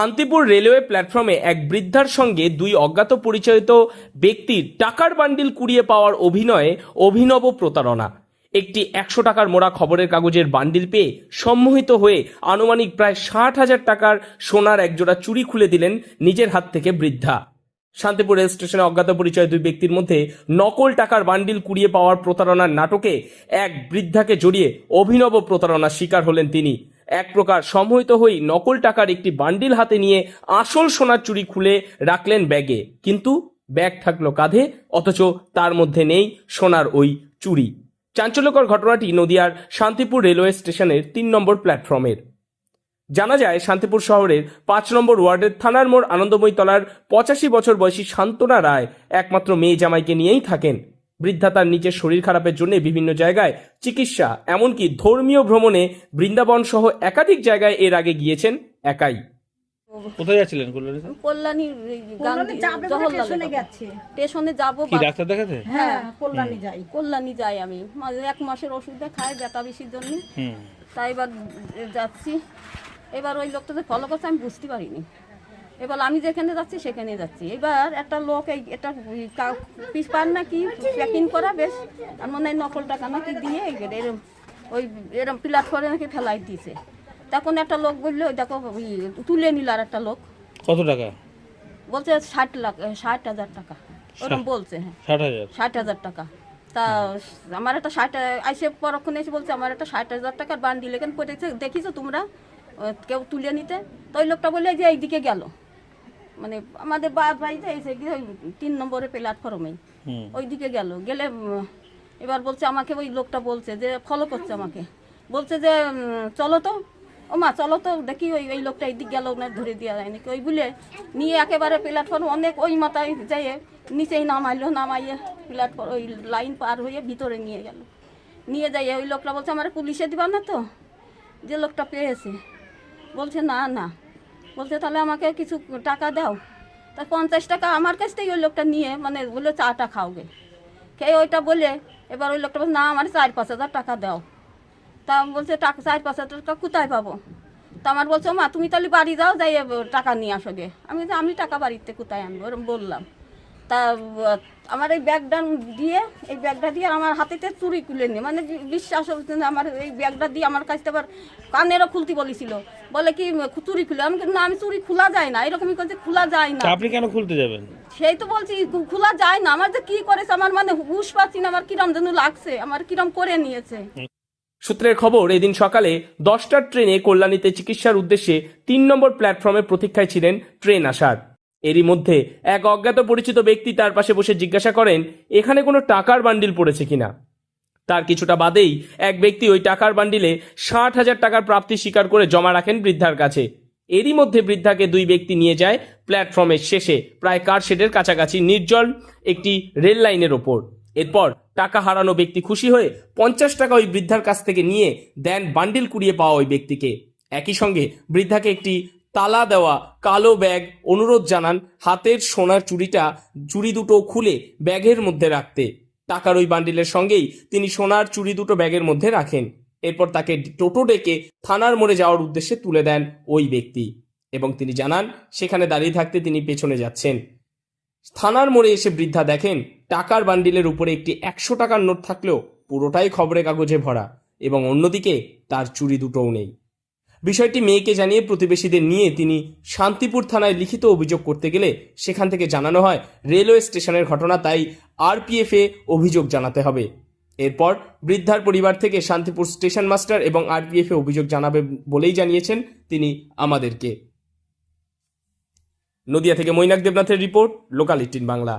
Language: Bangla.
শান্তিপুর রেলওয়ে প্ল্যাটফর্মে এক বৃদ্ধার সঙ্গে দুই অজ্ঞাত পরিচয়িত ব্যক্তির টাকার বান্ডিল কুড়িয়ে পাওয়ার অভিনব প্রতারণা। একটি 100 টাকার মোড়া খবরের কাগজের বান্ডিল পেয়ে সম্মোহিত হয়ে আনুমানিক প্রায় 60,000 টাকার সোনার একজোড়া চুড়ি খুলে দিলেন নিজের হাত থেকে বৃদ্ধা। শান্তিপুর রেল স্টেশনে অজ্ঞাত পরিচয় দুই ব্যক্তির মধ্যে নকল টাকার বান্ডিল কুড়িয়ে পাওয়ার প্রতারণার নাটকে এক বৃদ্ধাকে জড়িয়ে অভিনব প্রতারণার শিকার হলেন তিনি। এক প্রকার সম্মোহিত হয়ে নকল টাকার একটি বান্ডিল হাতে নিয়ে আসল সোনার চুড়ি খুলে রাখলেন ব্যাগে, কিন্তু ব্যাগ থাকলো কাঁধে, অথচ তার মধ্যে নেই সোনার ওই চুড়ি। চাঞ্চল্যকর ঘটনাটি নদিয়ার শান্তিপুর রেলওয়ে স্টেশনের 3 নম্বর প্ল্যাটফর্মের। জানা যায়, শান্তিপুর শহরের 5 নম্বর ওয়ার্ডের থানার মোড় আনন্দময়ী তলার 85 বছর বয়সী শান্তনা রায় একমাত্র মেয়ে জামাইকে নিয়েই থাকেন। বৃদ্ধা তার নিজের শরীর খারাপের জন্য বিভিন্ন জায়গায় চিকিৎসা, এমনকি ধর্মীয় ভ্রমণে বৃন্দাবন সহ একাধিক জায়গায় এর আগে গিয়েছেন একাই। কোথায় যাচ্ছিলেন? কল্যাণী স্টেশনে যাবো। কি ডাক্তার দেখাতে? হ্যাঁ, কল্যাণী যাই আমি। 1 মাসের ওষুধ খাই ব্যথা বেশির জন্য। তাই এবার যাচ্ছি। এবার ওই লোকটা যে ফলো করছে আমি বুঝতে পারিনি। এবার আমি যেখানে যাচ্ছি সেখানে যাচ্ছি। এবার একটা লোক এটা পিস পান নাকি প্যাকিং করা বেশ আর মনে হয় নকল টাকা নাকি দিয়ে এরম ওই এরম প্ল্যাটফর্মে নাকি ফেলাই দিয়েছে। তখন একটা লোক বললো দেখো তুলে নিল, আর একটা লোক। কত টাকা বলছে? 60,000 টাকা ওরকম বলছে। হ্যাঁ, 60,000 টাকা। তা আমার একটা 60 আইসে পরক্ষণে এসে বলছে আমার একটা 60,000 টাকার বান্ডিল এখানে পড়েছে, দেখিছো তোমরা কেউ তুলে নিতে? তো ওই লোকটা বললে যে এইদিকে গেল, মানে আমাদের বাড়িতে এসে গিয়ে 3 নম্বরের প্ল্যাটফর্মে ওইদিকে গেলে এবার বলছে আমাকে, ওই লোকটা বলছে যে ফলো করছে আমাকে, বলছে যে চলো তো ও মা চলো তো দেখি ওই লোকটা এইদিক গেল, ওনার ধরে দেওয়া যায় নাকি। ওই বলে নিয়ে একেবারে প্ল্যাটফর্ম অনেক ওই মাথায় যাইয়ে নিচেই নামাইয়ে প্ল্যাটফর্ম ওই লাইন পার হয়ে ভিতরে নিয়ে যাইয়ে ওই লোকটা বলছে আমার পুলিশে দিবা না তো? যে লোকটা পেয়েছে বলছে না, বলছে তাহলে আমাকে কিছু টাকা দাও। তা 50 টাকা আমার কাছ থেকে ওই লোকটা নিয়ে মানে বললো চাটা খাওগে, খেয়ে ওইটা বলে এবার ওই লোকটা বলছে না আমার 4-5 হাজার টাকা দাও। তা বলছে টাকা 4-5 হাজার টাকা কোথায় পাবো? তা আমার বলছে মা তুমি তাহলে বাড়ি যাও, যাই টাকা নিয়ে আসো গে। আমি টাকা বাড়িতে কোথায় আনবো ওরকম বললাম। তা আমার এই ব্যাগটা দিয়ে আমার হাতেতে চুরি খুলে নিয়ে, মানে বিশ্বাস হচ্ছে না, আমার এই ব্যাগটা দিয়ে আমার কাছে আবার কানেরও খুলতে বলেছিল, বলে কি চুরি খুলে। আমি না, আমি চুরি খোলা যায় না, এরকমই করছে খোলা যায় না। আপনি কেন খুলতে যাবেন? সেই তো বলছি খোলা যায় না। আমার যে কি করেছে আমার মানে হুঁশ পাচ্ছি না, আমার কিরম যেন লাগছে, আমার কিরম করে নিয়েছে। সূত্রের খবর, এদিন সকালে 10টার ট্রেনে কল্যাণীতে চিকিৎসার উদ্দেশ্যে 3 নম্বর প্ল্যাটফর্মে প্রতীক্ষায় ছিলেন ট্রেন আসার। এরই মধ্যে এক অজ্ঞাত পরিচিত ব্যক্তি তার পাশে বসে জিজ্ঞাসা করেন এখানে কোনো টাকার বান্ডিল পড়েছে কিনা। তার কিছুটা বাদেই এক ব্যক্তি ওই টাকার বান্ডিলে 60,000 টাকার প্রাপ্তি স্বীকার করে জমা রাখেন বৃদ্ধার কাছে। এরই মধ্যে বৃদ্ধাকে দুই ব্যক্তি নিয়ে যায় প্ল্যাটফর্মের শেষে প্রায় কার শেডের কাছাকাছি নির্জল একটি রেল লাইনের ওপর। এরপর টাকা হারানো ব্যক্তি খুশি হয়ে 50 টাকা ওই বৃদ্ধার কাছ থেকে নিয়ে দেন বান্ডিল কুড়িয়ে পাওয়া ওই ব্যক্তিকে। একই সঙ্গে বৃদ্ধাকে একটি তালা দেওয়া কালো ব্যাগ অনুরোধ জানান হাতের সোনার চুড়ি দুটো খুলে ব্যাগের মধ্যে রাখতে। টাকার ওই বান্ডিলের সঙ্গেই তিনি সোনার চুড়ি দুটো ব্যাগের মধ্যে রাখেন। এরপর তাকে টোটো ডেকে থানার মোড়ে যাওয়ার উদ্দেশ্যে তুলে দেন ওই ব্যক্তি এবং তিনি জানান সেখানে দাঁড়িয়ে থাকতে তিনি পেছনে যাচ্ছেন। থানার মোড়ে এসে বৃদ্ধা দেখেন টাকার বান্ডিলের উপরে একটি 100 টাকার নোট থাকলেও পুরোটাই খবরের কাগজে ভরা এবং অন্যদিকে তার চুড়ি দুটোও নেই। বিষয়টি মেয়েকে জানিয়ে প্রতিবেশীদের নিয়ে তিনি শান্তিপুর থানায় লিখিত অভিযোগ করতে গেলে সেখান থেকে জানানো হয় রেলওয়ে স্টেশনের ঘটনা, তাই আরপিএফে অভিযোগ জানাতে হবে। এরপর বৃদ্ধার পরিবার থেকে শান্তিপুর স্টেশন মাস্টার এবং আরপিএফে অভিযোগ জানাবে বলেই জানিয়েছেন তিনি আমাদেরকে। নদিয়া থেকে মৈনাক দেবনাথের রিপোর্ট, লোকাল 18 বাংলা।